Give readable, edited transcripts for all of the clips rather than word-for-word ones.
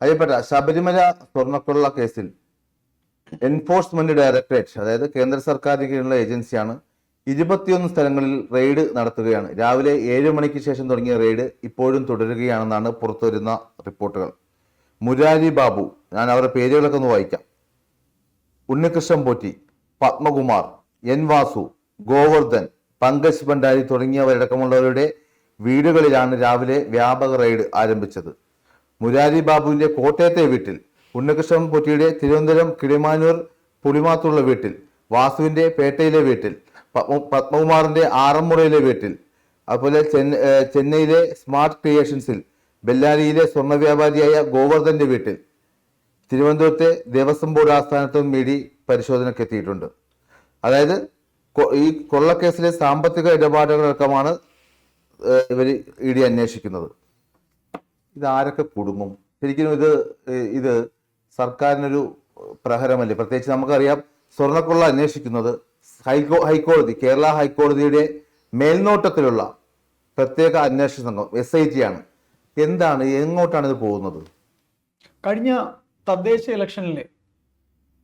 അയ്യപ്പെട്ട ശബരിമല സ്വർണ്ണക്കൊള്ള കേസിൽ enforcement directorate, അതായത് കേന്ദ്ര സർക്കാരിന് കീഴിലുള്ള ഏജൻസിയാണ്, 21 സ്ഥലങ്ങളിൽ റെയ്ഡ് നടത്തുകയാണ്. രാവിലെ 7 മണിക്ക് ശേഷം തുടങ്ങിയ റെയ്ഡ് ഇപ്പോഴും തുടരുകയാണെന്നാണ് പുറത്തുവരുന്ന റിപ്പോർട്ടുകൾ. മുരാരി ബാബു, ഞാൻ അവരുടെ പേരുകളൊക്കെ ഒന്ന് വായിക്കാം: ഉണ്ണികൃഷ്ണൻ പോറ്റി, പത്മകുമാർ, എൻ വാസു, ഗോവർദ്ധൻ, പങ്കജ് ഭണ്ഡാരി തുടങ്ങിയവരടക്കമുള്ളവരുടെ വീടുകളിലാണ് രാവിലെ വ്യാപക റെയ്ഡ് ആരംഭിച്ചത്. മുരാരി ബാബുവിന്റെ കോട്ടയത്തെ വീട്ടിൽ, ഉണ്ണികൃഷ്ണൻ പോറ്റിയുടെ തിരുവനന്തപുരം കിളിമാനൂർ പുളിമാത്തുള്ള വീട്ടിൽ, വാസുവിന്റെ പേട്ടയിലെ വീട്ടിൽ, പത്മകുമാറിന്റെ ആറന്മുളയിലെ വീട്ടിൽ, അതുപോലെ ചെന്നൈയിലെ സ്മാർട്ട് ക്രിയേഷൻസിൽ, ബെല്ലാരിയിലെ സ്വർണ്ണ വ്യാപാരിയായ ഗോവർദ്ധന്റെ വീട്ടിൽ, തിരുവനന്തപുരത്തെ ദേവസ്വം ബോർഡ് ആസ്ഥാനത്തും ഇഡി പരിശോധനയ്ക്ക് എത്തിയിട്ടുണ്ട്. അതായത് ഈ കൊള്ളക്കേസിലെ സാമ്പത്തിക ഇടപാടുകളടക്കമാണ് ഇവർ ഇഡി അന്വേഷിക്കുന്നത്. ഇതാരൊക്കെ കുടുങ്ങും? ശരിക്കും ഇത് സർക്കാരിനൊരു പ്രഹരമല്ലേ? പ്രത്യേകിച്ച് നമുക്കറിയാം, സ്വർണ്ണക്കൊള്ള അന്വേഷിക്കുന്നത് ഹൈക്കോടതി, കേരള ഹൈക്കോടതിയുടെ മേൽനോട്ടത്തിലുള്ള പ്രത്യേക അന്വേഷണ സംഘം SIT ആണ്. എന്താണ്, എങ്ങോട്ടാണ് ഇത് പോകുന്നത്? കഴിഞ്ഞ തദ്ദേശ ഇലക്ഷനിൽ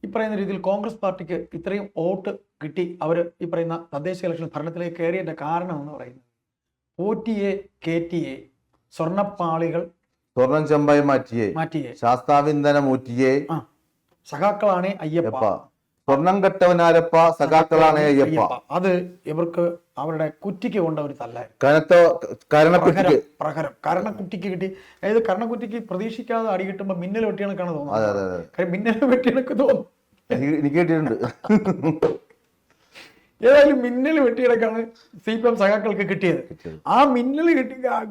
ഈ പറയുന്ന രീതിയിൽ കോൺഗ്രസ് പാർട്ടിക്ക് ഇത്രയും വോട്ട് കിട്ടി അവർ ഈ പറയുന്ന തദ്ദേശ ഇലക്ഷൻ ഭരണത്തിലേക്ക് കയറിയതിന്റെ കാരണം എന്ന് പറയുന്നത് പോറ്റിയെ കേറ്റിയെ സ്വർണ്ണപ്പാളികൾ സ്വർണം ചെമ്പായി മാറ്റിയേ ശാസ്താവിന്ദനം ഊറ്റിയേ സഖാക്കളാണ് അയ്യപ്പ, സ്വർണം കെട്ടവനാരപ്പ സഖാക്കളാണ് അയ്യപ്പ. അത് ഇവർക്ക് അവരുടെ കുറ്റിക്ക് കൊണ്ട് അവർ തല്ലായിരുന്നു. പ്രഹരം കരണക്കുറ്റിക്ക് കിട്ടി. അതായത് കരണക്കുറ്റിക്ക് പ്രതീക്ഷിക്കാതെ അടി കിട്ടുമ്പോ മിന്നൽ വെട്ടിയണക്കാണ് തോന്നുന്നത്. മിന്നൽ വെട്ടിയണക്ക് തോന്നും, എനിക്ക് കിട്ടിയിട്ടുണ്ട്. ഏതായാലും മിന്നൽ വെട്ടിയിടക്കാണ് CPM സഖാക്കൾക്ക് കിട്ടിയത്. ആ മിന്നൽ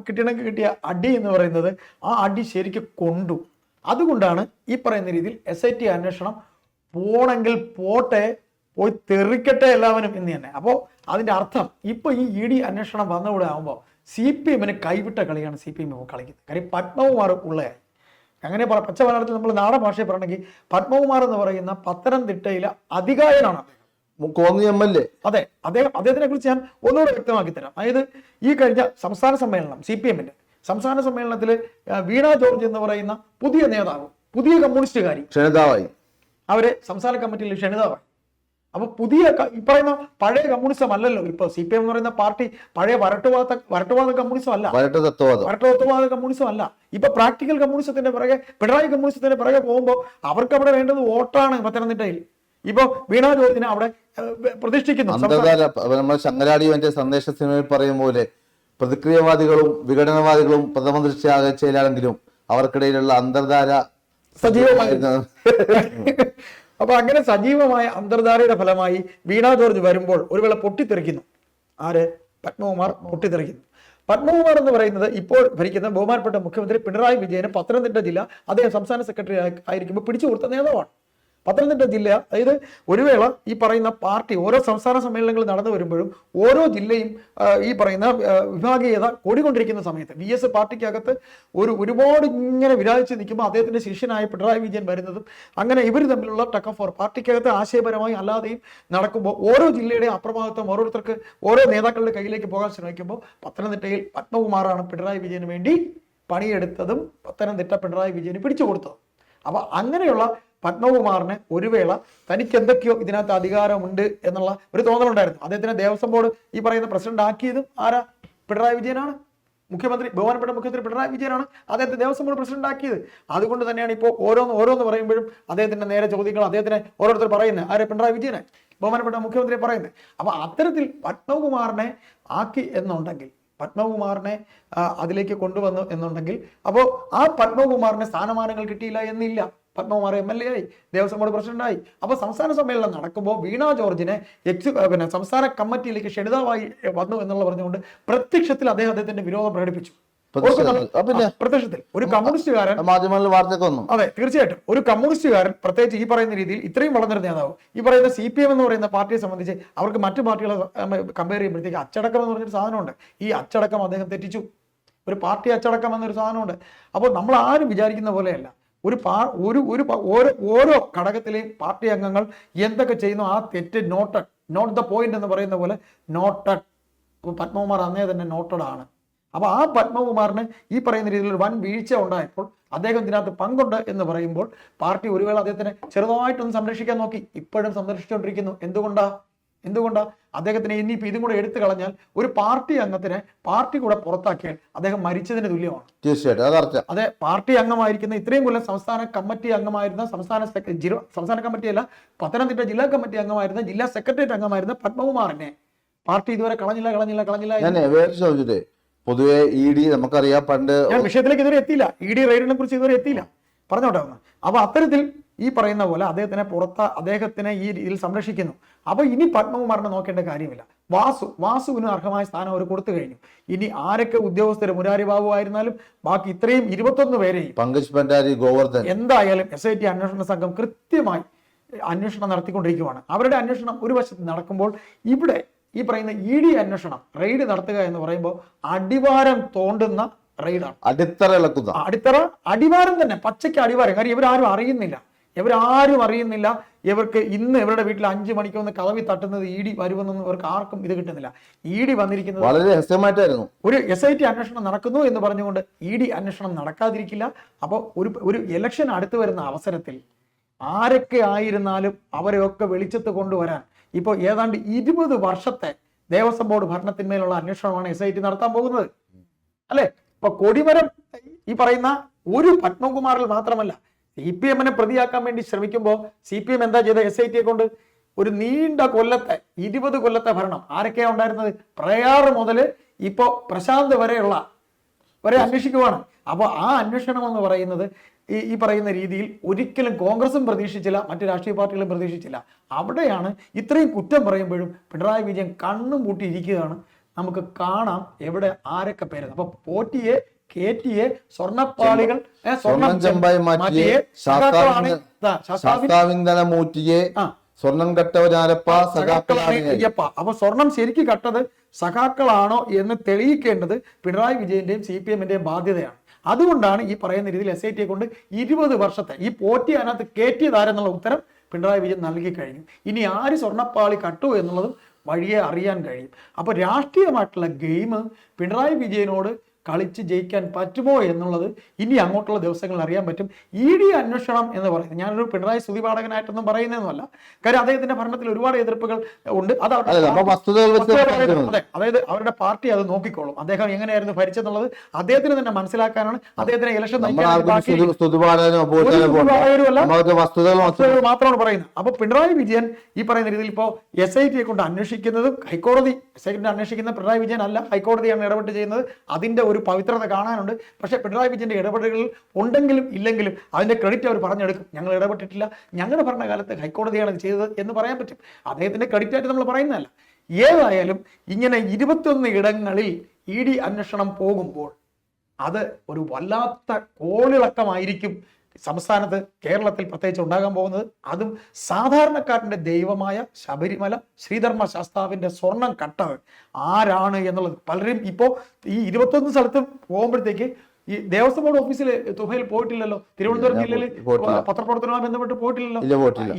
കിട്ടിയണക്ക് കിട്ടിയ അടി എന്ന് പറയുന്നത് ആ അടി ശരിക്കും കൊണ്ടു. അതുകൊണ്ടാണ് ഈ പറയുന്ന രീതിയിൽ SIT അന്വേഷണം പോണെങ്കിൽ പോട്ടെ, പോയി തെറിക്കട്ടെ എല്ലാവരും എന്ന് തന്നെ. അപ്പോൾ അതിന്റെ അർത്ഥം ഇപ്പൊ ഈ ED അന്വേഷണം വന്നവിടെ ആകുമ്പോൾ CPMന് കൈവിട്ട കളിയാണ് CPM കളിക്കുന്നത്. കാര്യം പത്മകുമാർ ഉള്ളയായി. അങ്ങനെ പച്ച മലയാളത്തിൽ നമ്മൾ നാടൻ ഭാഷയിൽ പറയണമെങ്കിൽ പത്മകുമാർ എന്ന് പറയുന്ന പത്തനംതിട്ടയിലെ അധികായനാണ്. അതെ, അദ്ദേഹത്തിനെ കുറിച്ച് ഞാൻ ഒന്നുകൂടെ വ്യക്തമാക്കി തരാം. അതായത് ഈ കഴിഞ്ഞ സംസ്ഥാന സമ്മേളനം, CPMന്റെ സംസ്ഥാന സമ്മേളനത്തിൽ വീണ ജോർജ് എന്ന് പറയുന്ന പുതിയ നേതാവ്, പുതിയ കമ്മ്യൂണിസ്റ്റുകാരി ക്ഷണിതാവായി, അവരെ സംസ്ഥാന കമ്മിറ്റിയിൽ ക്ഷണിതാവായി. അപ്പൊ പുതിയ ഈ പറയുന്ന പഴയ കമ്മ്യൂണിസം അല്ലല്ലോ ഇപ്പൊ CPM എന്ന് പറയുന്ന പാർട്ടി. പഴയ വരട്ടുവാദ കമ്മ്യൂണിസം അല്ല, വരട്ടുതത്വവാദ കമ്മ്യൂണിസം അല്ല. ഇപ്പൊ പ്രാക്ടിക്കൽ കമ്മ്യൂണിസത്തിന്റെ പിറകെ, പിണറായി കമ്മ്യൂണിസത്തിന്റെ പിറകെ പോകുമ്പോൾ അവർക്ക് അവിടെ വേണ്ടത് വോട്ടാണ്. പത്തനംതിട്ടയിൽ ഇപ്പൊ വീണ ജോർജിനെ അവിടെ പ്രതിഷ്ഠിക്കുന്നു. ശങ്കരാടിയുടെ സന്ദേശ സിനിമയിൽ പറയും പോലെ പ്രതിക്രിയവാദികളും വിഘടനവാദികളും പ്രഥമ ദൃഷ്ടി അകച്ചയിലാണെങ്കിലും അവർക്കിടയിലുള്ള അന്തർധാര സജീവമായിരുന്നു. അപ്പൊ അങ്ങനെ സജീവമായ അന്തർധാരയുടെ ഫലമായി വീണ ജോർജ് വരുമ്പോൾ ഒരു വേള പൊട്ടിത്തെറിക്കുന്നു. ആര്? പത്മകുമാർ പൊട്ടിത്തെറിക്കുന്നു. പത്മകുമാർ എന്ന് പറയുന്നത് ഇപ്പോൾ ഭരിക്കുന്ന ബഹുമാനപ്പെട്ട മുഖ്യമന്ത്രി പിണറായി വിജയന് പത്തനംതിട്ട ജില്ല അദ്ദേഹം സംസ്ഥാന സെക്രട്ടറി ആയിരിക്കുമ്പോൾ പിടിച്ചു കൊടുത്ത നേതാവാണ്. പത്തനംതിട്ട ജില്ല, അതായത് ഒരു വേള ഈ പറയുന്ന പാർട്ടി ഓരോ സംസ്ഥാന സമ്മേളനങ്ങൾ നടന്നു വരുമ്പോഴും ഓരോ ജില്ലയും ഈ പറയുന്ന വിഭാഗീയത കൂടിക്കൊണ്ടിരിക്കുന്ന സമയത്ത് VS പാർട്ടിക്കകത്ത് ഒരുപാട് ഇങ്ങനെ വിരാജിച്ച് നിൽക്കുമ്പോൾ അദ്ദേഹത്തിന്റെ ശിഷ്യനായ പിണറായി വിജയൻ വരുന്നതും അങ്ങനെ ഇവർ തമ്മിലുള്ള ടക്ക് ഓഫ് വാർ പാർട്ടിക്കകത്ത് ആശയപരമായി അല്ലാതെയും നടക്കുമ്പോൾ ഓരോ ജില്ലയുടെ അപ്രമാദിത്വം ഓരോരുത്തർക്ക് ഓരോ നേതാക്കളുടെ കയ്യിലേക്ക് പോകാൻ ശ്രമിക്കുമ്പോൾ പത്തനംതിട്ടയിൽ പത്മകുമാറാണ് പിണറായി വിജയന് വേണ്ടി പണിയെടുത്തതും പത്തനംതിട്ട പിണറായി വിജയന് പിടിച്ചു കൊടുത്തത്. അപ്പൊ അങ്ങനെയുള്ള പത്മകുമാറിന് ഒരു വേള തനിക്ക് എന്തൊക്കെയോ ഇതിനകത്ത് അധികാരമുണ്ട് എന്നുള്ള ഒരു തോന്നലുണ്ടായിരുന്നു. അദ്ദേഹത്തിനെ ദേവസ്വം ബോർഡ് ഈ പറയുന്ന പ്രസിഡന്റ് ആക്കിയതും ആരാ? പിണറായി വിജയനാണ്. ബഹുമാനപ്പെട്ട മുഖ്യമന്ത്രി പിണറായി വിജയനാണ് അദ്ദേഹത്തെ ദേവസ്വം ബോർഡ് പ്രസിഡന്റ് ആക്കിയത്. അതുകൊണ്ട് തന്നെയാണ് ഇപ്പോൾ ഓരോന്ന് പറയുമ്പോഴും അദ്ദേഹത്തിന്റെ നേരെ ചോദ്യങ്ങൾ അദ്ദേഹത്തിനെ ഓരോരുത്തർ പറയുന്നത്. ആരെ? പിണറായി വിജയനെ, ബഹുമാനപ്പെട്ട മുഖ്യമന്ത്രിയെ പറയുന്നത്. അപ്പൊ അത്തരത്തിൽ പത്മകുമാറിനെ ആക്കി എന്നുണ്ടെങ്കിൽ, പത്മകുമാറിനെ അതിലേക്ക് കൊണ്ടുവന്നു എന്നുണ്ടെങ്കിൽ, അപ്പോൾ ആ പത്മകുമാറിന് സ്ഥാനമാനങ്ങൾ കിട്ടിയില്ല എന്നില്ല. പത്മകുമാർ MLA ആയി, ദേവസ്വം ബോർഡ് പ്രസിഡന്റായി. അപ്പൊ സംസ്ഥാന സമ്മേളനം നടക്കുമ്പോൾ വീണ ജോർജിനെ സംസ്ഥാന കമ്മിറ്റിയിലേക്ക് ക്ഷണിതാവായി വന്നു എന്നുള്ള പറഞ്ഞുകൊണ്ട് പ്രത്യക്ഷത്തിൽ അദ്ദേഹത്തിന്റെ വിരോധം പ്രകടിപ്പിച്ചു. പ്രത്യക്ഷത്തിൽ ഒരു കമ്മ്യൂണിസ്റ്റുകാരൻ, അതെ തീർച്ചയായിട്ടും ഒരു കമ്മ്യൂണിസ്റ്റുകാരൻ, പ്രത്യേകിച്ച് ഈ പറയുന്ന രീതിയിൽ ഇത്രയും വളർന്നൊരു നേതാവ്, ഈ പറയുന്ന CPM എന്ന് പറയുന്ന പാർട്ടിയെ സംബന്ധിച്ച് അവർക്ക് മറ്റു പാർട്ടികളെ കമ്പയർ ചെയ്യുമ്പോഴത്തേക്ക് അച്ചടക്കം എന്ന് പറഞ്ഞൊരു സാധനമുണ്ട്. ഈ അച്ചടക്കം അദ്ദേഹം തെറ്റിച്ചു. ഒരു പാർട്ടി അച്ചടക്കം എന്നൊരു സാധനമുണ്ട്. അപ്പോൾ നമ്മൾ ആരും വിചാരിക്കുന്ന പോലെയല്ല. ഓരോ ഘടകത്തിലെയും പാർട്ടി അംഗങ്ങൾ എന്തൊക്കെ ചെയ്യുന്നു ആ തെറ്റ് നോട്ട് ദ പോയിന്റ് എന്ന് പറയുന്ന പോലെ നോട്ടഡ്. പത്മകുമാർ അന്നേ തന്നെ നോട്ടഡ് ആണ്. അപ്പൊ ആ പത്മകുമാറിന് ഈ പറയുന്ന രീതിയിൽ ഒരു വൻ വീഴ്ച ഉണ്ടായപ്പോൾ അദ്ദേഹം ഇതിനകത്ത് പങ്കുണ്ട് എന്ന് പറയുമ്പോൾ പാർട്ടി ഒരു വേള അദ്ദേഹത്തിനെ ചെറുതായിട്ടൊന്ന് സംരക്ഷിക്കാൻ നോക്കി, ഇപ്പോഴും സംരക്ഷിച്ചുകൊണ്ടിരിക്കുന്നു. എന്തുകൊണ്ടാ അദ്ദേഹത്തിനെ ഇനിയിപ്പോൾ ഇതും കൂടെ എടുത്തു കളഞ്ഞാൽ ഒരു പാർട്ടി അംഗത്തിനെ പാർട്ടി കൂടെ പുറത്താക്കിയാൽ അദ്ദേഹം മരിച്ചതിന് തുല്യമാണ്. തീർച്ചയായിട്ടും അതെ, പാർട്ടി അംഗമായിരിക്കുന്ന ഇത്രയും കൊല്ലം സംസ്ഥാന കമ്മിറ്റി അംഗമായിരുന്ന സംസ്ഥാന കമ്മിറ്റിയല്ല, പത്തനംതിട്ട ജില്ലാ കമ്മിറ്റി അംഗമായിരുന്ന, ജില്ലാ സെക്രട്ടേറിയറ്റ് അംഗമായിരുന്ന പത്മകുമാറിനെ പാർട്ടി ഇതുവരെ കളഞ്ഞില്ല. പൊതുവെ നമുക്കറിയാം പണ്ട് ഞാൻ വിഷയത്തിലേക്ക് ഇതുവരെ എത്തിയില്ല, റെയ്ഡിനെ കുറിച്ച് ഇതുവരെ എത്തിയില്ല, പറഞ്ഞോട്ടെ ഒന്ന്. അപ്പൊ അത്തരത്തിൽ ഈ പറയുന്ന പോലെ അദ്ദേഹത്തിനെ ഈ രീതിയിൽ സംരക്ഷിക്കുന്നു. അപ്പൊ ഇനി പത്മകുമാറിനെ നോക്കേണ്ട കാര്യമില്ല. വാസുവിന് അർഹമായ സ്ഥാനം അവർ കൊടുത്തു കഴിഞ്ഞു. ഇനി ആരൊക്കെ ഉദ്യോഗസ്ഥർ, മുരാരി ബാബു ആയിരുന്നാലും ബാക്കി ഇത്രയും 21 പേരെയും പങ്കജ് ഭണ്ഡാരി, ഗോവർദ്ധൻ, എന്തായാലും SIT അന്വേഷണ സംഘം കൃത്യമായി അന്വേഷണം നടത്തിക്കൊണ്ടിരിക്കുകയാണ്. അവരുടെ അന്വേഷണം ഒരു വശത്ത് നടക്കുമ്പോൾ ഇവിടെ ഈ പറയുന്ന ED അന്വേഷണം, റെയ്ഡ് നടത്തുക എന്ന് പറയുമ്പോൾ അടിവാരം തോണ്ടുന്ന റെയ്ഡാണ്. അടിവാരം തന്നെ, പച്ചയ്ക്ക് അടിവാരം. കാര്യം ഇവരാരും അറിയുന്നില്ല. ഇവർക്ക് ഇന്ന് ഇവരുടെ വീട്ടിൽ 5 മണിക്കൊന്ന് കതവി തട്ടുന്നത് ED വരുമെന്നൊന്നും ഇവർക്ക് ആർക്കും ഇത് കിട്ടുന്നില്ല. ED വന്നിരിക്കുന്നത് വളരെ രഹസ്യമായിട്ടായിരുന്നു. ഒരു SIT അന്വേഷണം നടക്കുന്നു എന്ന് പറഞ്ഞുകൊണ്ട് ED അന്വേഷണം നടക്കാതിരിക്കില്ല. അപ്പോൾ ഒരു ഇലക്ഷൻ അടുത്ത് വരുന്ന അവസരത്തിൽ ആരൊക്കെ ആയിരുന്നാലും അവരെയൊക്കെ വെളിച്ചത്ത് കൊണ്ടുവരാൻ ഇപ്പോൾ ഏതാണ്ട് 20 വർഷത്തെ ദേവസ്വം ബോർഡ് ഭരണത്തിന്മേലുള്ള അന്വേഷണമാണ് SIT നടത്താൻ പോകുന്നത്, അല്ലെ? ഇപ്പൊ കൊടിമരം ഈ പറയുന്ന ഒരു പത്മകുമാറിൽ മാത്രമല്ല, CPM പ്രതിയാക്കാൻ വേണ്ടി ശ്രമിക്കുമ്പോൾ CPM എന്താ ചെയ്ത? SIT കൊണ്ട് ഒരു നീണ്ട 20 കൊല്ലത്തെ ഭരണം ആരൊക്കെയാ ഉണ്ടായിരുന്നത്? പ്രയാർ മുതൽ ഇപ്പോ പ്രശാന്ത് വരെ അന്വേഷിക്കുവാണ്. അപ്പോൾ ആ അന്വേഷണം എന്ന് പറയുന്നത് ഈ പറയുന്ന രീതിയിൽ ഒരിക്കലും കോൺഗ്രസും പ്രതീക്ഷിച്ചില്ല, മറ്റു രാഷ്ട്രീയ പാർട്ടികളും പ്രതീക്ഷിച്ചില്ല. അവിടെയാണ് ഇത്രയും കുറ്റം പറയുമ്പോഴും പിണറായി വിജയൻ കണ്ണും പൂട്ടിയിരിക്കുകയാണ്. നമുക്ക് കാണാം എവിടെ ആരൊക്കെ പേരുന്നു. അപ്പൊ പോറ്റിയെ, കേറ്റിയെ, സ്വർണ്ണപ്പാളികൾ, സ്വർണം ചെമ്പായി മാറ്റിയെ, സ്വർണം കട്ടവനാരപ്പ സഖാക്കളാണ്. അപ്പൊ സ്വർണം ശരിക്കും കട്ടത് സഖാക്കളാണോ എന്ന് തെളിയിക്കേണ്ടത് പിണറായി വിജയന്റെയും CPM-ന്റെയും ബാധ്യതയാണ്. അതുകൊണ്ടാണ് ഈ പറയുന്ന രീതിയിൽ SIT കൊണ്ട് 20 വർഷത്തെ ഈ പോറ്റി അതിനകത്ത് കയറ്റിയതാരെന്നുള്ള ഉത്തരം പിണറായി വിജയൻ നൽകി കഴിഞ്ഞു. ഇനി ആര് സ്വർണ്ണപ്പാളി കട്ടു എന്നുള്ളതും വഴിയെ അറിയാൻ കഴിയും. അപ്പൊ രാഷ്ട്രീയമായിട്ടുള്ള ഗെയിം പിണറായി വിജയനോട് കളിച്ച് ജയിക്കാൻ പറ്റുമോ എന്നുള്ളത് ഇനി അങ്ങോട്ടുള്ള ദിവസങ്ങളിൽ അറിയാൻ പറ്റും. ED അന്വേഷണം എന്ന് പറയുന്നത് ഞാനൊരു പിണറായി സ്തുതിപാഠകനായിട്ടൊന്നും പറയുന്നതൊന്നുമല്ല. കാര്യം അദ്ദേഹത്തിന്റെ ഭരണത്തിൽ ഒരുപാട് എതിർപ്പുകൾ ഉണ്ട്. അതായത് അവരുടെ പാർട്ടി അത് നോക്കിക്കോളും. അദ്ദേഹം എങ്ങനെയായിരുന്നു ഭരിച്ചെന്നുള്ളത് അദ്ദേഹത്തിന് തന്നെ മനസ്സിലാക്കാനാണ്. അദ്ദേഹത്തിന് ഇലക്ഷൻ മാത്രമാണ് പറയുന്നത്. അപ്പൊ പിണറായി വിജയൻ ഈ പറയുന്ന രീതിയിൽ ഇപ്പോ SIT കൊണ്ട് അന്വേഷിക്കുന്നതും ഹൈക്കോടതി അന്വേഷിക്കുന്ന പിണറായി വിജയൻ അല്ല, ഹൈക്കോടതിയാണ് ഇടപെട്ട് ചെയ്യുന്നത്. അതിന്റെ ഒരു പവിത്രത കാണാനുണ്ട്. പക്ഷെ പിണറായി വിജയന്റെ ഇടപെടലുകൾ ഉണ്ടെങ്കിലും ഇല്ലെങ്കിലും അതിന്റെ ക്രെഡിറ്റ് അവർ പറഞ്ഞെടുക്കും. ഞങ്ങൾ ഇടപെട്ടിട്ടില്ല, ഞങ്ങളുടെ ഭരണകാലത്ത് ഹൈക്കോടതിയാണ് ഇത് ചെയ്തത് എന്ന് പറയാൻ പറ്റും. അദ്ദേഹത്തിന്റെ ക്രെഡിറ്റ് ആയിട്ട് നമ്മൾ പറയുന്നതല്ല. ഏതായാലും ഇങ്ങനെ 21 ഇടങ്ങളിൽ ED അന്വേഷണം പോകുമ്പോൾ അത് ഒരു വല്ലാത്ത കോളിളക്കമായിരിക്കും സംസ്ഥാനത്ത്, കേരളത്തിൽ പ്രത്യേകിച്ച് ഉണ്ടാകാൻ പോകുന്നത്. അതും സാധാരണക്കാരന്റെ ദൈവമായ ശബരിമല ശ്രീധർമ്മ ശാസ്താവിന്റെ സ്വർണം കട്ടത് ആരാണ് എന്നുള്ളത് പലരും ഇപ്പോൾ ഈ 21 സ്ഥലത്തും പോകുമ്പോഴത്തേക്ക് ഈ ദേവസ്വം ബോർഡ് ഓഫീസിൽ തുഫയിൽ പോയിട്ടില്ലല്ലോ, തിരുവനന്തപുരം ജില്ലയിൽ പത്രപ്രവർത്തനവുമായി ബന്ധപ്പെട്ട് പോയിട്ടില്ലല്ലോ.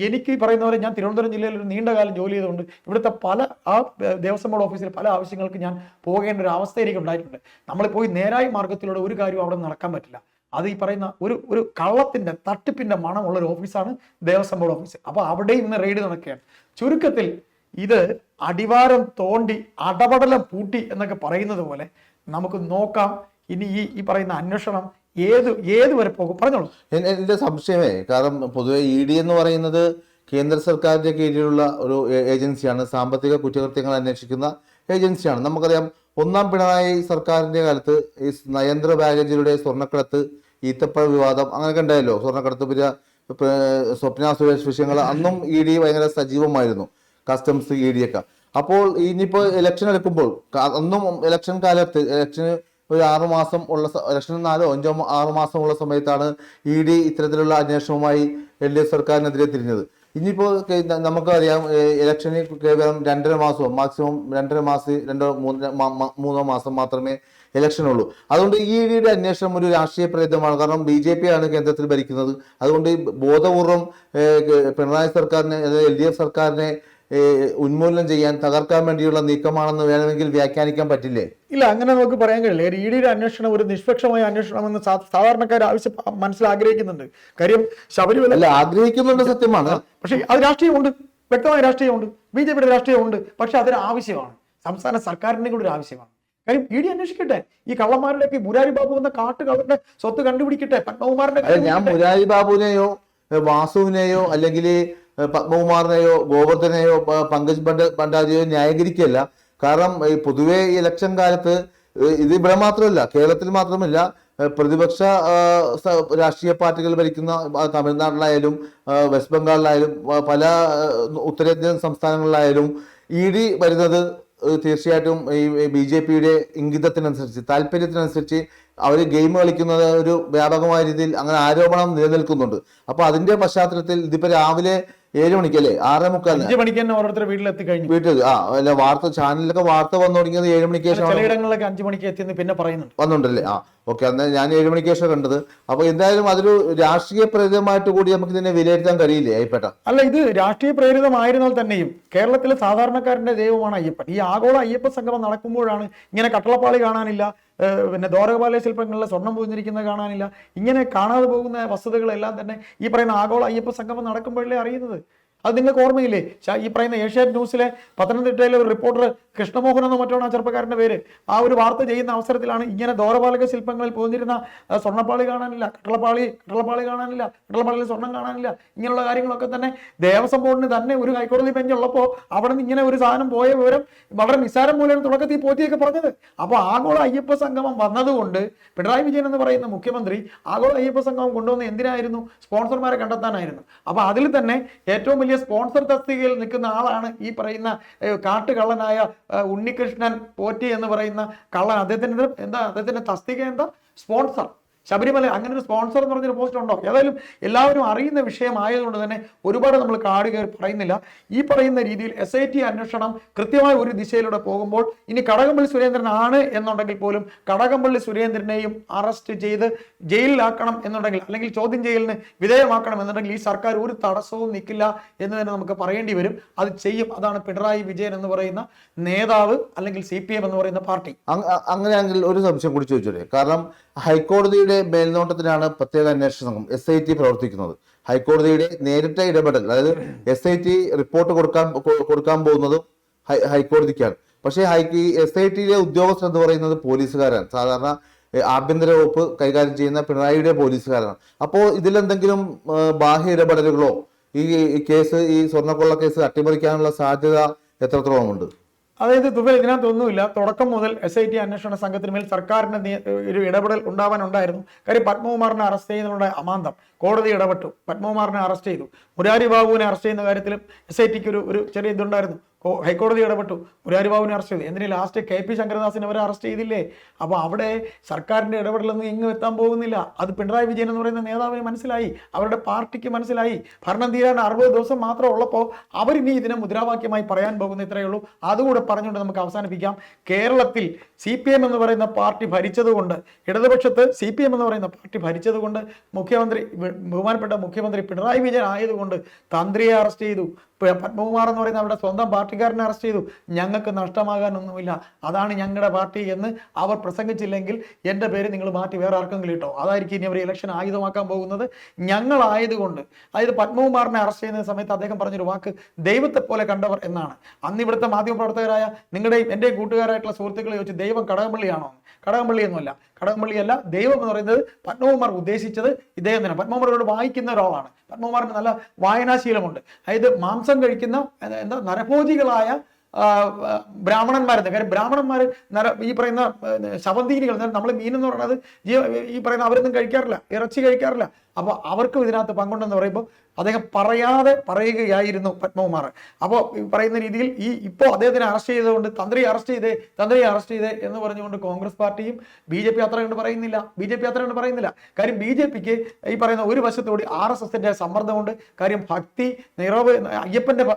എനിക്ക് പറയുന്ന പോലെ ഞാൻ തിരുവനന്തപുരം ജില്ലയിൽ ഒരു നീണ്ടകാലം ജോലി ചെയ്തുകൊണ്ട് ഇവിടുത്തെ ദേവസ്വം ബോർഡ് ഓഫീസിൽ പല ആവശ്യങ്ങൾക്ക് ഞാൻ പോകേണ്ട ഒരു അവസ്ഥ എനിക്ക് ഉണ്ടായിട്ടുണ്ട്. നമ്മൾ പോയി നേരായ മാർഗത്തിലൂടെ ഒരു കാര്യവും അവിടെ നടക്കാൻ പറ്റില്ല. അത് ഈ പറയുന്ന ഒരു കള്ളത്തിന്റെ തട്ടിപ്പിന്റെ മണമുള്ള ഒരു ഓഫീസാണ് ദേവസ്വം ബോർഡ് ഓഫീസ്. അപ്പൊ അവിടെ ഇന്ന് റെയ്ഡ് നടക്കുകയാണ്. ചുരുക്കത്തിൽ ഇത് അടിവാരം തോണ്ടി അടപടലം പൂട്ടി എന്നൊക്കെ പറയുന്നത് പോലെ നമുക്ക് നോക്കാം. ഇനി ഈ പറയുന്ന അന്വേഷണം ഏത് വരെ പോകും? പറഞ്ഞോളൂ. എന്റെ സംശയമേ, കാരണം പൊതുവെ ED എന്ന് പറയുന്നത് കേന്ദ്ര സർക്കാരിന്റെ കീഴിലുള്ള ഒരു ഏജൻസിയാണ്, സാമ്പത്തിക കുറ്റകൃത്യങ്ങൾ അന്വേഷിക്കുന്ന ഏജൻസിയാണ്. നമുക്കറിയാം 1ാം പിണറായി സർക്കാരിന്റെ കാലത്ത് ഈ നയന്ത്ര ബാഗേജിലൂടെ സ്വർണ്ണക്കടത്ത്, ഈത്തപ്പഴ വിവാദം അങ്ങനെയൊക്കെ ഉണ്ടായല്ലോ. സ്വർണ്ണക്കടത്ത്, പിന്നെ സ്വപ്ന സുരേഷ് വിഷയങ്ങൾ, അന്നും ED ഭയങ്കര സജീവമായിരുന്നു, കസ്റ്റംസ് ED ഒക്കെ. അപ്പോൾ ഇനിയിപ്പോ ഇലക്ഷൻ എടുക്കുമ്പോൾ, അന്നും ഇലക്ഷൻ കാലത്ത് ഇലക്ഷന് ഒരു 6 മാസം ഉള്ള, ഇലക്ഷൻ 4-5-6 മാസം ഉള്ള സമയത്താണ് ED ഇത്തരത്തിലുള്ള അന്വേഷണവുമായി LDF സർക്കാരിനെതിരെ തിരിഞ്ഞത്. ഇനിയിപ്പോ നമുക്കറിയാം ഇലക്ഷന് കേവലം 2.5 മാസമോ മാക്സിമം 2.5 മാസം 2-3 മാസം മാത്രമേ ഇലക്ഷൻ ഉള്ളൂ. അതുകൊണ്ട് EDയുടെ അന്വേഷണം ഒരു രാഷ്ട്രീയ പ്രേതമാണ്. കാരണം BJP ആണ് കേന്ദ്രത്തിൽ ഭരിക്കുന്നത്. അതുകൊണ്ട് ബോധപൂർവം പിണറായി സർക്കാരിനെ, LDF സർക്കാരിനെ ഉന്മൂലനം ചെയ്യാൻ, തകർക്കാൻ വേണ്ടിയുള്ള നീക്കമാണെന്ന് വേണമെങ്കിൽ വ്യാഖ്യാനിക്കാൻ പറ്റില്ലേ? ഇല്ല, അങ്ങനെ നമുക്ക് പറയാൻ കഴിയില്ല. ഒരു ഇഡിയുടെ അന്വേഷണം ഒരു നിഷ്പക്ഷമായ അന്വേഷണമെന്ന് സാധാരണക്കാർ മനസ്സിൽ ആഗ്രഹിക്കുന്നുണ്ട്. കാര്യം ശബരിമല അല്ല, ആഗ്രഹിക്കുന്നുണ്ട്, സത്യമാണ്. പക്ഷേ അത് രാഷ്ട്രീയമുണ്ട്, വ്യക്തമായ രാഷ്ട്രീയമുണ്ട്, BJPയുടെ രാഷ്ട്രീയമുണ്ട്. പക്ഷെ അതൊരു ആവശ്യമാണ്, സംസ്ഥാന സർക്കാരിന്റെ കൂടി ഒരു ആവശ്യമാണ്. കാര്യം ഇഡി അന്വേഷിക്കട്ടെ, ഈ കള്ളന്മാരുടെയൊക്കെ മുരാരി ബാബു എന്ന കാട്ടുകള്ളന്റെ സ്വത്ത് കണ്ടുപിടിക്കട്ടെ. പത്മകുമാറിന്റെ ഞാൻ മുരാരി ബാബുവിനെയോ വാസുവിനെയോ അല്ലെങ്കിൽ പത്മകുമാറിനെയോ ഗോവർദ്ധനെയോ പങ്കജ് ഭണ്ഡാരിയോ ന്യായീകരിക്കുകയല്ല. കാരണം ഈ പൊതുവെ ഈ ഇലക്ഷൻ കാലത്ത് ഇത് ഇവിടെ മാത്രമല്ല, കേരളത്തിൽ മാത്രമല്ല, പ്രതിപക്ഷ രാഷ്ട്രീയ പാർട്ടികൾ ഭരിക്കുന്ന തമിഴ്നാട്ടിലായാലും വെസ്റ്റ് ബംഗാളിലായാലും പല ഉത്തരേന്ത്യൻ സംസ്ഥാനങ്ങളിലായാലും ED വരുന്നത് തീർച്ചയായിട്ടും ഈ BJPയുടെ ഇംഗിതത്തിനനുസരിച്ച്, താല്പര്യത്തിനനുസരിച്ച് അവർ ഗെയിം കളിക്കുന്നത് ഒരു വ്യാപകമായ രീതിയിൽ അങ്ങനെ ആരോപണം നിലനിൽക്കുന്നുണ്ട്. അപ്പൊ അതിന്റെ പശ്ചാത്തലത്തിൽ ഇതിപ്പോ രാവിലെ 7 മണിക്കല്ലേ, 6:45 5 മണിക്ക് തന്നെ ഓരോരുത്തർ വീട്ടിലെത്തി കഴിഞ്ഞു. വീട്ടിൽ അല്ല, വാർത്ത ചാനലിലൊക്കെ വാർത്ത വന്നു തുടങ്ങിയത് 7 മണിക്ക് ശേഷം, ചിലയിടങ്ങളിലൊക്കെ 5 മണിക്ക് എത്തിയെന്ന് പിന്നെ പറയുന്നുണ്ട്, വന്നുണ്ടല്ലേ? ഓക്കെ, അന്ന് ഞാൻ 7 മണിക്ക് ശേഷം കണ്ടത്. അപ്പൊ എന്തായാലും അതൊരു രാഷ്ട്രീയ പ്രേരിതമായിട്ട് കൂടി നമുക്ക് ഇതിനെ വിലയിരുത്താൻ കഴിയില്ലേ അയ്യപ്പേട്ട? അല്ല, ഇത് രാഷ്ട്രീയ പ്രേരിതമായിരുന്നാൽ തന്നെയും കേരളത്തിലെ സാധാരണക്കാരന്റെ ദൈവമാണ് അയ്യപ്പൻ. ഈ ആഗോള അയ്യപ്പ സംഗമം നടക്കുമ്പോഴാണ് ഇങ്ങനെ കട്ടളപ്പാളി കാണാനില്ല, പിന്നെ ദ്വാരകപാല ശില്പങ്ങളിലെ സ്വർണം പൂഞ്ഞിരിക്കുന്നത് കാണാനില്ല, ഇങ്ങനെ കാണാതെ പോകുന്ന വസ്തുതകളെല്ലാം തന്നെ ഈ പറയുന്ന ആഗോള അയ്യപ്പ സംഗമം നടക്കുമ്പോഴല്ലേ അറിയുന്നത്. അത് നിങ്ങൾക്ക് ഓർമ്മയില്ലേ? ഈ പറയുന്ന ഏഷ്യാനെറ്റ് ന്യൂസിലെ പത്തനംതിട്ടയിലെ ഒരു റിപ്പോർട്ടർ കൃഷ്ണമോഹൻ എന്നോ മറ്റോ ആ ചെറുപ്പക്കാരന്റെ പേര്, ആ ഒരു വാർത്ത ചെയ്യുന്ന അവസരത്തിലാണ് ഇങ്ങനെ ദ്വാരപാലക ശില്പങ്ങളിൽ പോന്നിരുന്ന സ്വർണ്ണപ്പാളി കാണാനില്ല, കട്ടളപ്പാളി കാണാനില്ല, കട്ടളപ്പാളിയിൽ സ്വർണം കാണാനില്ല, ഇങ്ങനെയുള്ള കാര്യങ്ങളൊക്കെ തന്നെ ദേവസ്വം ബോർഡിന് തന്നെ ഒരു ഹൈക്കോടതി ബെഞ്ച് ഉള്ളപ്പോൾ അവിടെ നിന്ന് ഇങ്ങനെ ഒരു സാധനം പോയ വിവരം വളരെ നിസ്സാരം മൂലമാണ് തുടക്കത്തിൽ പോറ്റിയൊക്കെ പറഞ്ഞത്. അപ്പോൾ ആഗോള അയ്യപ്പ സംഗമം വന്നതുകൊണ്ട് പിണറായി വിജയൻ എന്ന് പറയുന്ന മുഖ്യമന്ത്രി ആഗോള അയ്യപ്പ സംഗമം കൊണ്ടുവന്ന് എന്തിനായിരുന്നു? സ്പോൺസർമാരെ കണ്ടെത്താനായിരുന്നു. അപ്പോൾ അതിൽ തന്നെ ഏറ്റവും വലിയ സ്പോൺസർ തസ്തികയിൽ നിൽക്കുന്ന ആളാണ് ഈ പറയുന്ന കാട്ടുകള്ളനായ ഉണ്ണികൃഷ്ണൻ പോറ്റി എന്ന് പറയുന്ന കള്ളൻ. അദ്ദേഹത്തിന്റെ തസ്തിക എന്താ? സ്പോൺസർ. ശബരിമല അങ്ങനെ ഒരു സ്പോൺസർ എന്ന് പറഞ്ഞൊരു പോസ്റ്റ് ഉണ്ടോ? ഏതായാലും എല്ലാവരും അറിയുന്ന വിഷയമായതുകൊണ്ട് തന്നെ ഒരുപാട് നമ്മൾ കാട് കയറി പറയുന്നില്ല. ഈ പറയുന്ന രീതിയിൽ SIT അന്വേഷണം കൃത്യമായ ഒരു ദിശയിലൂടെ പോകുമ്പോൾ ഇനി കടകംപള്ളി സുരേന്ദ്രൻ ആണ് എന്നുണ്ടെങ്കിൽ പോലും കടകംപള്ളി സുരേന്ദ്രനെയും അറസ്റ്റ് ചെയ്ത് ജയിലിലാക്കണം എന്നുണ്ടെങ്കിൽ, അല്ലെങ്കിൽ ചോദ്യം ചെയ്യലിന് വിധേയമാക്കണം എന്നുണ്ടെങ്കിൽ ഈ സർക്കാർ ഒരു തടസ്സവും നിൽക്കില്ല എന്ന് തന്നെ നമുക്ക് പറയേണ്ടി വരും. അത് ചെയ്യും. അതാണ് പിണറായി വിജയൻ എന്ന് പറയുന്ന നേതാവ്, അല്ലെങ്കിൽ CPM എന്ന് പറയുന്ന പാർട്ടി. അങ്ങനെയാണെങ്കിൽ ഒരു സംശയം കൂടി ചോദിച്ചോളൂ. കാരണം ഹൈക്കോടതിയുടെ മേൽനോട്ടത്തിലാണ് പ്രത്യേക അന്വേഷണ സംഘം SIT പ്രവർത്തിക്കുന്നത്. ഹൈക്കോടതിയുടെ നേരിട്ട ഇടപെടൽ, അതായത് SIT റിപ്പോർട്ട് കൊടുക്കാൻ പോകുന്നതും ഹൈക്കോടതിക്കാണ്. പക്ഷേ SITയിലെ ഉദ്യോഗസ്ഥർ എന്ന് പറയുന്നത് പോലീസുകാരാണ്. സാധാരണ ആഭ്യന്തര വകുപ്പ് കൈകാര്യം ചെയ്യുന്ന പിണറായിയുടെ പോലീസുകാരാണ്. അപ്പോൾ ഇതിലെന്തെങ്കിലും ബാഹ്യ ഇടപെടലുകളോ ഈ കേസ്, ഈ സ്വർണ്ണക്കൊള്ള കേസ് അട്ടിമറിക്കാനുള്ള സാധ്യത എത്രത്തോളം ഉണ്ട്? അതായത് തുഫൽ, ഇതിനകത്തൊന്നുമില്ല. തുടക്കം മുതൽ SIT അന്വേഷണ സംഘത്തിന് മേൽ സർക്കാരിന്റെ ഒരു ഇടപെടൽ ഉണ്ടാവാനുണ്ടായിരുന്നു. കാര്യം പത്മകുമാറിനെ അറസ്റ്റ് ചെയ്യുന്നതിനുള്ള അമാന്തം കോടതി ഇടപെട്ടു, പത്മകുമാറിനെ അറസ്റ്റ് ചെയ്തു. മുരാരി ബാബുവിനെ അറസ്റ്റ് ചെയ്യുന്ന കാര്യത്തിലും SITക്ക് ഒരു ചെറിയ ഇതുണ്ടായിരുന്നു. ഹൈക്കോടതി ഇടപെട്ടു, മുരാരി ബാബുവിനെ അറസ്റ്റ് ചെയ്തു. എന്തിന് ലാസ്റ്റ് KP ശങ്കരദാസിനെ അവരെ അറസ്റ്റ് ചെയ്തില്ലേ? അപ്പോൾ അവിടെ സർക്കാരിന്റെ ഇടപെടലൊന്നും എങ്ങും എത്താൻ പോകുന്നില്ല. അത് പിണറായി വിജയൻ എന്ന് പറയുന്ന നേതാവിന് മനസ്സിലായി, അവരുടെ പാർട്ടിക്ക് മനസ്സിലായി. ഭരണം തീരാൻ 60 ദിവസം മാത്രം ഉള്ളപ്പോൾ അവരിനി ഇതിനെ മുദ്രാവാക്യമായി പറയാൻ പോകുന്ന ഇത്രയേ ഉള്ളൂ. അതുകൂടെ പറഞ്ഞുകൊണ്ട് നമുക്ക് അവസാനിപ്പിക്കാം. കേരളത്തിൽ CPM എന്ന് പറയുന്ന പാർട്ടി ഭരിച്ചതുകൊണ്ട്, ഇടതുപക്ഷത്ത് CPM എന്ന് പറയുന്ന പാർട്ടി ഭരിച്ചതുകൊണ്ട്, ബഹുമാനപ്പെട്ട മുഖ്യമന്ത്രി പിണറായി വിജയൻ ആയതുകൊണ്ട് തന്ത്രിയെ അറസ്റ്റ് ചെയ്തു, പത്മകുമാർ എന്ന് പറയുന്ന അവരുടെ സ്വന്തം പാർട്ടിക്കാരനെ അറസ്റ്റ് ചെയ്തു. ഞങ്ങൾക്ക് നഷ്ടമാകാനൊന്നുമില്ല, അതാണ് ഞങ്ങളുടെ പാർട്ടി എന്ന് അവർ പ്രസംഗിച്ചില്ലെങ്കിൽ എൻ്റെ പേര് നിങ്ങൾ മാറ്റി വേറെ ആർക്കെങ്കിലും ഇട്ടോ. അതായിരിക്കും ഇനി അവർ ഇലക്ഷൻ ആയുധമാക്കാൻ പോകുന്നത്. ഞങ്ങളായതുകൊണ്ട്, അതായത് പത്മകുമാറിനെ അറസ്റ്റ് ചെയ്യുന്ന സമയത്ത് അദ്ദേഹം പറഞ്ഞൊരു വാക്ക് ദൈവത്തെ പോലെ കണ്ടവർ എന്നാണ്. അന്ന് ഇവിടുത്തെ മാധ്യമപ്രവർത്തകരായ നിങ്ങളുടെയും എൻ്റെയും കൂട്ടുകാരായിട്ടുള്ള സുഹൃത്തുക്കളെ ചോദിച്ചു, ദൈവം കടകംപള്ളിയാണോ? കടകംപള്ളിയൊന്നുമല്ല. കടകംപള്ളിയല്ല. ദൈവം എന്ന് പറയുന്നത് പത്മകുമാർ ഉദ്ദേശിച്ചത് ഇദ്ദേഹം തന്നെ. പത്മകുമാരോട് വായിക്കുന്ന ഒരാളാണ്. പത്മകുമാറിന് നല്ല വായനാശീലമുണ്ട്. അതായത് മാംസം കഴിക്കുന്ന നരഭോജികളായ ബ്രാഹ്മണന്മാരെന്ന്. കാര്യം ബ്രാഹ്മണന്മാർ ഈ പറയുന്ന ശവന്തീനികൾ, നമ്മൾ മീനെന്ന് പറയുന്നത് ഈ പറയുന്ന അവരൊന്നും കഴിക്കാറില്ല, ഇറച്ചി കഴിക്കാറില്ല. അപ്പോൾ അവർക്കും ഇതിനകത്ത് പങ്കുണ്ടെന്ന് പറയുമ്പോൾ അദ്ദേഹം പറയാതെ പറയുകയായിരുന്നു പത്മകുമാർ. അപ്പോൾ പറയുന്ന രീതിയിൽ ഇപ്പോൾ അദ്ദേഹത്തിനെ അറസ്റ്റ് ചെയ്തുകൊണ്ട് തന്ത്രിയെ അറസ്റ്റ് ചെയ്തേ എന്ന് പറഞ്ഞുകൊണ്ട് കോൺഗ്രസ് പാർട്ടിയും BJP അത്ര കൊണ്ട് പറയുന്നില്ല. കാര്യം BJPക്ക് ഈ പറയുന്ന ഒരു വശത്തോടി RSSന്റെ സമ്മർദ്ദമുണ്ട്. കാര്യം ഭക്തി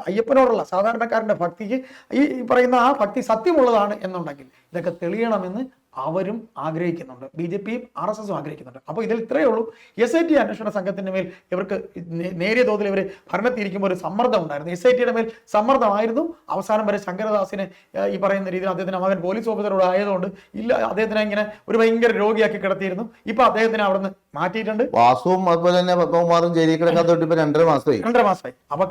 അയ്യപ്പനോടുള്ള സാധാരണക്കാരന്റെ ഭക്തിക്ക് ഈ പറയുന്ന ആ ഭക്തി സത്യമുള്ളതാണ് എന്നുണ്ടെങ്കിൽ ഇതൊക്കെ തെളിയണമെന്ന് അവരും ആഗ്രഹിക്കുന്നുണ്ട്, BJPയും RSSും ആഗ്രഹിക്കുന്നുണ്ട്. അപ്പോൾ ഇതിൽ ഇത്രയേ ഉള്ളൂ. SIT അന്വേഷണ സംഘത്തിന്റെ മേൽ ഇവർക്ക് നേരിയ തോതിൽ ഇവർ ഭരണത്തിരിക്കുമ്പോൾ ഒരു സമ്മർദ്ദം ഉണ്ടായിരുന്നു. SITയുടെ മേൽ സമ്മർദ്ദമായിരുന്നു. അവസാനം വരെ ശങ്കരദാസിനെ ഈ പറയുന്ന രീതിയിൽ അദ്ദേഹത്തിന്റെ മകൻ പോലീസ് ഓഫീസറോട് ആയതുകൊണ്ട് ഇല്ല, അദ്ദേഹത്തിനെ ഇങ്ങനെ ഒരു ഭയങ്കര രോഗിയാക്കി കിടത്തിയിരുന്നു. ഇപ്പൊ അദ്ദേഹത്തിനെ അവിടുന്ന് മാറ്റിയിട്ടുണ്ട്. വാസുവും അതുപോലെ തന്നെ പത്മകുമാറും ജയിലിൽ കിടക്കാത്തോട്ട് ഇപ്പൊ 2.5 മാസമായി. അപ്പൊ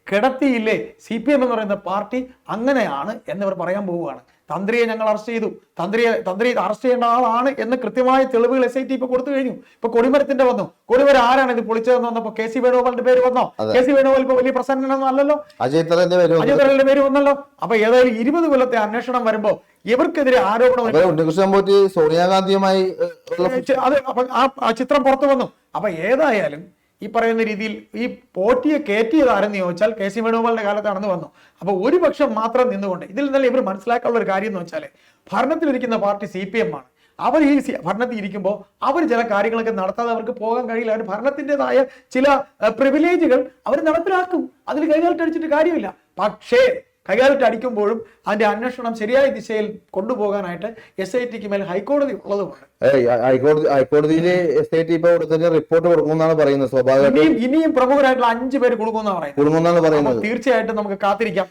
കിടത്തിയില്ലേ. CPM എന്ന് പറയുന്ന പാർട്ടി അങ്ങനെയാണ് എന്നിവർ പറയാൻ പോവുകയാണ്. തന്ത്രിയെ ഞങ്ങൾ അറസ്റ്റ് ചെയ്തു, തന്ത്രി അറസ്റ്റ് ചെയ്യേണ്ട ആളാണ് എന്ന് കൃത്യമായ തെളിവുകൾ SIT ഇപ്പൊ കൊടുത്തു കഴിഞ്ഞു. ഇപ്പൊ കൊടിമരത്തിന്റെ വന്നു. കൊടിമരം ആരാണ് ഇത് പൊളിച്ചതെന്ന് വന്നപ്പോ KC വേണുഗോപാലിന്റെ പേര് വന്നോ? KC വേണുഗോപാൽ ഇപ്പൊ വലിയ പ്രസന്നനൊന്നും അല്ലല്ലോ, അജയ് തറലിന്റെ പേര് വന്നല്ലോ. അപ്പൊ ഏതായാലും 20 കൊല്ലത്തെ അന്വേഷണം വരുമ്പോ ഇവർക്കെതിരെ ആരോപണം സോണിയാഗാന്ധിയുമായി അത് ആ ചിത്രം പുറത്തു വന്നു. അപ്പൊ ഏതായാലും ഈ പറയുന്ന രീതിയിൽ ഈ പോറ്റിയെ കയറ്റിയത് ആരെന്ന് ചോദിച്ചാൽ KC വേണുഗോപാലിന്റെ കാലത്താണെന്ന് വന്നു. അപ്പൊ ഒരു പക്ഷം മാത്രം നിന്നുകൊണ്ട് ഇതിൽ നിന്നല്ല ഇവർ മനസ്സിലാക്കാനുള്ള ഒരു കാര്യം എന്ന് വെച്ചാൽ ഭരണത്തിലിരിക്കുന്ന പാർട്ടി CPM ആണ്. അവർ ഈ ഭരണത്തിൽ ഇരിക്കുമ്പോൾ അവർ ചില കാര്യങ്ങളൊക്കെ നടത്താതെ അവർക്ക് പോകാൻ കഴിയില്ല. അവർ ഭരണത്തിൻ്റെതായ ചില പ്രിവിലേജുകൾ അവർ നടപ്പിലാക്കും. അതിൽ കൈകാലിട്ടടിച്ചിട്ട് കാര്യമില്ല. പക്ഷേ കൈകാലിട്ട് അടിക്കുമ്പോഴും അതിന്റെ അന്വേഷണം ശരിയായ ദിശയിൽ കൊണ്ടുപോകാനായിട്ട് SITക്ക് മേൽ ഹൈക്കോടതി ഉള്ളതുമാണ്. ഹൈക്കോടതിയിലെ SIT ഇപ്പൊ റിപ്പോർട്ട് കൊടുക്കുമെന്നാണ് പറയുന്നത്. സ്വാഭാവികമായിട്ടും ഇനിയും പ്രമുഖരായിട്ടുള്ള 5 പേര് കൊടുക്കുമെന്നാണ് പറയുന്നത്. തീർച്ചയായിട്ടും നമുക്ക് കാത്തിരിക്കാം.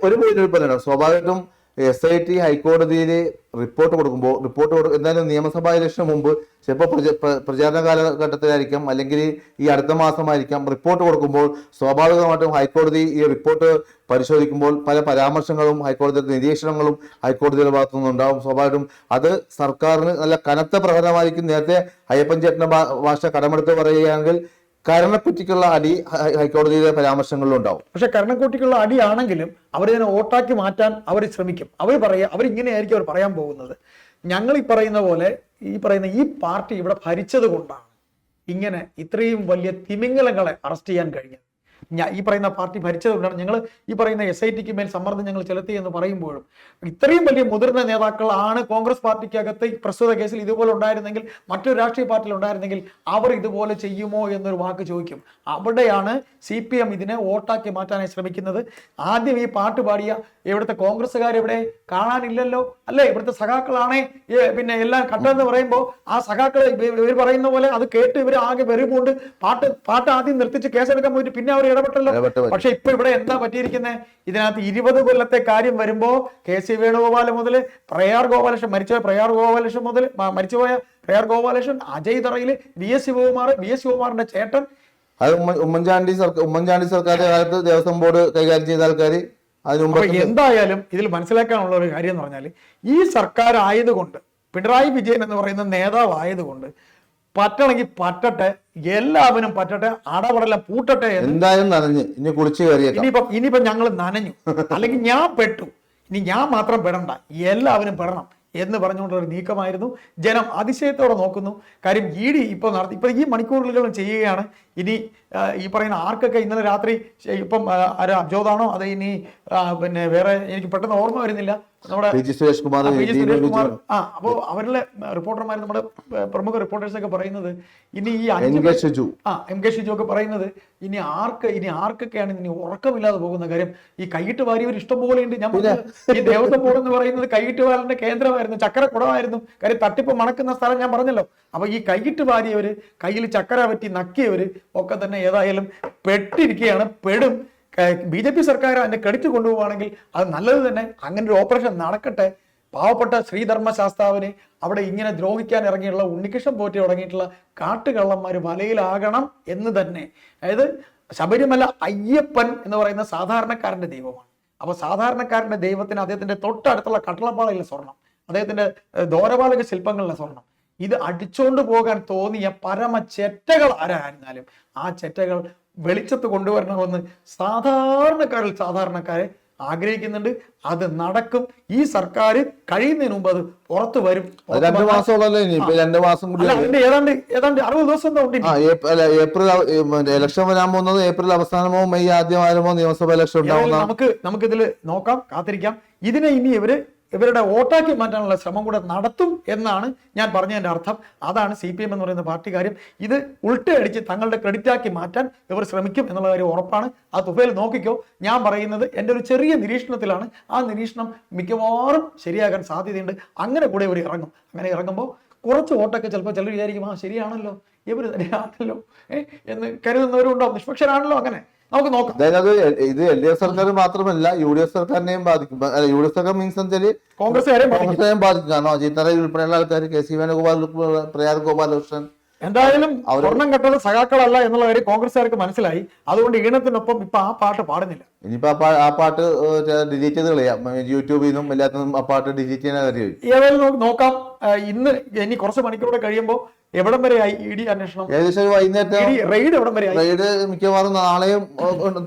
ഒരു പോയിന്റ് സ്വാഭാവികമായിട്ടും SIT ഹൈക്കോടതിയിൽ റിപ്പോർട്ട് എന്തായാലും നിയമസഭാ ഇലക്ഷന് മുമ്പ് ചിലപ്പോൾ പ്രചാരണ കാലഘട്ടത്തിലായിരിക്കാം, അല്ലെങ്കിൽ ഈ അടുത്ത മാസമായിരിക്കാം. റിപ്പോർട്ട് കൊടുക്കുമ്പോൾ സ്വാഭാവികമായിട്ടും ഹൈക്കോടതി ഈ റിപ്പോർട്ട് പരിശോധിക്കുമ്പോൾ പല പരാമർശങ്ങളും ഹൈക്കോടതിയുടെ നിരീക്ഷണങ്ങളും ഹൈക്കോടതിയുടെ ഭാഗത്തുനിന്ന് ഉണ്ടാവും. സ്വാഭാവികമായിട്ടും അത് സർക്കാരിന് നല്ല കനത്ത പ്രകടനമായിരിക്കും. നേരത്തെ അയ്യപ്പൻ ചേട്ടന്റെ ഭാഷ കടമെടുത്ത് പറയുകയാണെങ്കിൽ കരണക്കുറ്റിക്കുള്ള അടി ഹൈക്കോടതിയുടെ പരാമർശങ്ങളിലും ഉണ്ടാവും. പക്ഷെ കരണക്കുറ്റിക്കുള്ള അടിയാണെങ്കിലും അവരിതിനെ വോട്ടാക്കി മാറ്റാൻ അവർ ശ്രമിക്കും. അവരിങ്ങനെയായിരിക്കും അവർ പറയാൻ പോകുന്നത്. ഞങ്ങൾ ഈ പറയുന്ന പോലെ ഈ പാർട്ടി ഇവിടെ ഭരിച്ചത് കൊണ്ടാണ് ഇങ്ങനെ ഇത്രയും വലിയ തിമിംഗലങ്ങളെ അറസ്റ്റ് ചെയ്യാൻ കഴിഞ്ഞത്. ഈ പറയുന്ന പാർട്ടി ഭരിച്ചത് കൊണ്ടാണ് ഞങ്ങൾ ഈ പറയുന്ന SITക്ക് മേൽ സമ്മർദ്ദം ഞങ്ങൾ ചെലുത്തി എന്ന് പറയുമ്പോഴും ഇത്രയും വലിയ മുതിർന്ന നേതാക്കളാണ് കോൺഗ്രസ് പാർട്ടിക്കകത്ത് പ്രസ്തുത കേസിൽ ഇതുപോലെ ഉണ്ടായിരുന്നെങ്കിൽ, മറ്റൊരു രാഷ്ട്രീയ പാർട്ടിയിൽ ഉണ്ടായിരുന്നെങ്കിൽ അവർ ഇതുപോലെ ചെയ്യുമോ എന്നൊരു വാക്ക് ചോദിക്കും. അവിടെയാണ് CPM ഇതിനെ വോട്ടാക്കി മാറ്റാനായി ശ്രമിക്കുന്നത്. ആദ്യം ഈ പാട്ട് പാടിയ ഇവിടുത്തെ കോൺഗ്രസ്സുകാരെവിടെ കാണാനില്ലല്ലോ, അല്ലെ? ഇവിടുത്തെ സഖാക്കളാണേ പിന്നെ എല്ലാം കണ്ടെന്ന് പറയുമ്പോൾ ആ സഖാക്കൾ ഇവർ പറയുന്ന പോലെ അത് കേട്ട് ഇവർ ആകെ വെറുകൊണ്ട് പാട്ട് ആദ്യം നിർത്തിച്ച് കേസെടുക്കാൻ പോയിട്ട് പിന്നെ അവർ ഇടപെട്ടല്ലോ. പക്ഷെ ഇപ്പൊ ഇവിടെ എന്താ പറ്റിയിരിക്കുന്നത്? ഇതിനകത്ത് 20 കൊല്ലത്തെ കാര്യം വരുമ്പോ KC വേണുഗോപാൽ മുതൽ മരിച്ചുപോയ പ്രയാർ ഗോപാലകൃഷ്ണൻ, അജയ് തറയില് VS ശിവകുമാറിന്റെ ചേട്ടൻ, അത് ഉമ്മൻചാണ്ടി സർക്കാരിന്റെ കാലത്ത് ദേവസ്വം ബോർഡ് കൈകാര്യം ചെയ്ത ആൾക്കാർ. എന്തായാലും ഇതിൽ മനസ്സിലാക്കാനുള്ള ഒരു കാര്യം എന്ന് പറഞ്ഞാൽ ഈ സർക്കാർ ആയതുകൊണ്ട്, പിണറായി വിജയൻ എന്ന് പറയുന്ന നേതാവ് ആയതുകൊണ്ട് പറ്റണമെങ്കിൽ പറ്റട്ടെ, എല്ലാവരും പറ്റട്ടെ, അടപടലം പൂട്ടട്ടെ. എന്തായാലും നനഞ്ഞ് ഇനിയിപ്പം ഞങ്ങൾ നനഞ്ഞു, അല്ലെങ്കിൽ ഞാൻ പെട്ടു, ഇനി ഞാൻ മാത്രം പെടണ്ട, എല്ലാവരും പെടണം എന്ന് പറഞ്ഞുകൊണ്ടൊരു നീക്കമായിരുന്നു. ജനം അതിശയത്തോടെ നോക്കുന്നു. കാര്യം ED ഇപ്പൊ ഈ മണിക്കൂറുകളും ചെയ്യുകയാണ്. ഇനി ഈ പറയുന്ന ആർക്കൊക്കെ ഇന്നലെ രാത്രി ഇപ്പം അബ്ജോദാണോ അത് ഇനി പിന്നെ വേറെ എനിക്ക് പെട്ടെന്ന് ഓർമ്മ വരുന്നില്ല, നമ്മുടെ സുരേഷ് കുമാർ. അപ്പോൾ അവരിലെ റിപ്പോർട്ടർമാർ, നമ്മുടെ പ്രമുഖ റിപ്പോർട്ടേഴ്സ് ഒക്കെ പറയുന്നത് ഇനി ഈ MK ഷിജു ഒക്കെ പറയുന്നത് ഇനി ആർക്കൊക്കെയാണ് ഇനി ഉറക്കമില്ലാതെ പോകുന്ന കാര്യം. ഈ കൈയിട്ട് വാരിയവർ ഇഷ്ടം പോലെ ഉണ്ട്. ഞാൻ ഈ ദേവസ്വം ബോർഡ് എന്ന് പറയുന്നത് കൈയിട്ട് വാരന്റെ കേന്ദ്രമായിരുന്നു, ചക്കരക്കുടമായിരുന്നു. കാര്യം തട്ടിപ്പ് മണക്കുന്ന സ്ഥലം ഞാൻ പറഞ്ഞല്ലോ. അപ്പൊ ഈ കൈയിട്ട് വാരിയവര്, കയ്യിൽ ചക്കര പറ്റി നക്കിയവര് ഒക്കെ തന്നെ ഏതായാലും പെട്ടിരിക്കുകയാണ്, പെടും. BJP സർക്കാർ അതിന്റെ ക്രെഡിറ്റ് കൊണ്ടുപോവുകയാണെങ്കിൽ അത് നല്ലത് തന്നെ. അങ്ങനെ ഒരു ഓപ്പറേഷൻ നടക്കട്ടെ. പാവപ്പെട്ട ശ്രീധർമ്മശാസ്താവിനെ അവിടെ ഇങ്ങനെ ദ്രോഹിക്കാൻ ഇറങ്ങിയുള്ള ഉണ്ണികൃഷ്ണൻ പോറ്റി തുടങ്ങിയിട്ടുള്ള കാട്ടുകള്ളന്മാർ വലയിലാകണം എന്ന് തന്നെ. അതായത് ശബരിമല അയ്യപ്പൻ എന്ന് പറയുന്ന സാധാരണക്കാരന്റെ ദൈവമാണ്. അപ്പൊ സാധാരണക്കാരന്റെ ദൈവത്തിന് അദ്ദേഹത്തിന്റെ തൊട്ടടുത്തുള്ള കട്ടളപ്പാളയിലെ സ്വർണം, അദ്ദേഹത്തിന്റെ ദ്വാരപാലക ശില്പങ്ങളിലെ സ്വർണം, ഇത് അടിച്ചോണ്ട് പോകാൻ തോന്നിയ പരമ ചെറ്റകൾ ആരായിരുന്നാലും ആ ചെറ്റകൾ വെളിച്ചത്ത് കൊണ്ടുവരണമെന്ന് സാധാരണക്കാരെ ആഗ്രഹിക്കുന്നുണ്ട്. അത് നടക്കും. ഈ സർക്കാർ കഴിയുന്നതിന് മുമ്പ് അത് പുറത്തു വരും. 2 മാസം കൂടി, ഏതാണ്ട് 60 ദിവസം ഉണ്ട്. ഏപ്രിൽ ഇലക്ഷൻ വരാൻ പോകുന്നത് ഏപ്രിൽ അവസാനമോ മെയ് ആദ്യമാരമോ നിയമസഭ ഇലക്ഷൻ ഉണ്ടാവും. നമുക്കിതിൽ നോക്കാം, കാത്തിരിക്കാം. ഇതിനെ ഇനി ഇവര് ഇവരുടെ വോട്ടാക്കി മാറ്റാനുള്ള ശ്രമം കൂടെ നടത്തും എന്നാണ് ഞാൻ പറഞ്ഞതിൻ്റെ അർത്ഥം. അതാണ് CPM എന്ന് പറയുന്ന പാർട്ടി കാര്യം. ഇത് ഉൾട്ടയടിച്ച് തങ്ങളുടെ ക്രെഡിറ്റാക്കി മാറ്റാൻ ഇവർ ശ്രമിക്കും എന്നുള്ള കാര്യം ഉറപ്പാണ്. ആ തുഫയിൽ നോക്കിക്കോ. ഞാൻ പറയുന്നത് എൻ്റെ ഒരു ചെറിയ നിരീക്ഷണത്തിലാണ്. ആ നിരീക്ഷണം മിക്കവാറും ശരിയാകാൻ സാധ്യതയുണ്ട്. അങ്ങനെ കൂടെ ഇവർ ഇറങ്ങും. അങ്ങനെ ഇറങ്ങുമ്പോൾ കുറച്ച് വോട്ടൊക്കെ ചിലപ്പോൾ ചിലർ വിചാരിക്കും ആ ശരിയാണല്ലോ ഇവർ തന്നെയാണല്ലോ എന്ന് കരുതുന്നവരുണ്ടാവും. നിഷ്പക്ഷരാണല്ലോ. അങ്ങനെ നമുക്ക് നോക്കാം. അതായത് അത് ഇത് LDF സർക്കാർ മാത്രമല്ല UDF സർക്കാരിനെയും ബാധിക്കും. UDF സർക്കാർ മീൻസ് വെച്ചാല് കോൺഗ്രസ്സുകാരെയും കോൺഗ്രസിനെയും ബാധിക്കും. കാരണം അജിത് റൈ ഉൾപ്പെടെയുള്ള ആൾക്കാർ, KC വേണുഗോപാൽ, പ്രയാഗ് ഗോപാലകൃഷ്ണൻ, എന്തായാലും സ്വർണം കെട്ടത് സഖാക്കളല്ല എന്നുള്ള കാര്യം കോൺഗ്രസ്സുകാർക്ക് മനസ്സിലായി. അതുകൊണ്ട് ഈണത്തിനൊപ്പം ഇപ്പൊ ആ പാട്ട് പാടുന്നില്ല. ഇനിയിപ്പോ ആ പാട്ട് ഡിലീറ്റ് ചെയ്ത് കളയാം. യൂട്യൂബിൽ നിന്നും എല്ലാത്തിനും ആ പാട്ട് ഡിലീറ്റ് ചെയ്യാൻ കാര്യം. ഏതായാലും നമുക്ക് നോക്കാം. ഇനി കുറച്ച് മണിക്കൂറുകൂടെ കഴിയുമ്പോൾ എവിടം വരെയായി ED അന്വേഷണം, ഏകദേശം വൈകുന്നേരത്തെ റെയ്ഡ് എവിടം വരെയായി? റെയ്ഡ് മിക്കവാറും നാളെയും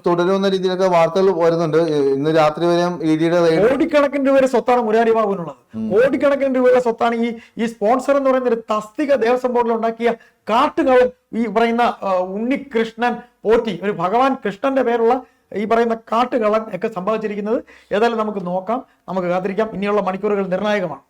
തുടരുമെന്ന രീതിയിലൊക്കെ വാർത്തകൾ വരുന്നുണ്ട്. ഇന്ന് രാത്രി വരെയും EDയുടെ റെയ്ഡ്. കോടിക്കണക്കിന് രൂപയുടെ സ്വത്താണ് മുരാരി ബാബുവിനുള്ളത്. കോടിക്കണക്കിന് രൂപയുടെ സ്വത്താണ് ഈ സ്പോൺസർ എന്ന് പറയുന്ന ഒരു തസ്തിക ദേവസ്വം ബോർഡിൽ ഉണ്ടാക്കിയ കാട്ടുകളും ഈ പറയുന്ന ഉണ്ണികൃഷ്ണൻ പോറ്റി, ഒരു ഭഗവാൻ കൃഷ്ണന്റെ പേരുള്ള ഈ പറയുന്ന കാട്ടുകളൻ ഒക്കെ സംഭവിച്ചിരിക്കുന്നത്. ഏതായാലും നമുക്ക് നോക്കാം, നമുക്ക് കാത്തിരിക്കാം. ഇനിയുള്ള മണിക്കൂറുകൾ നിർണായകമാണ്.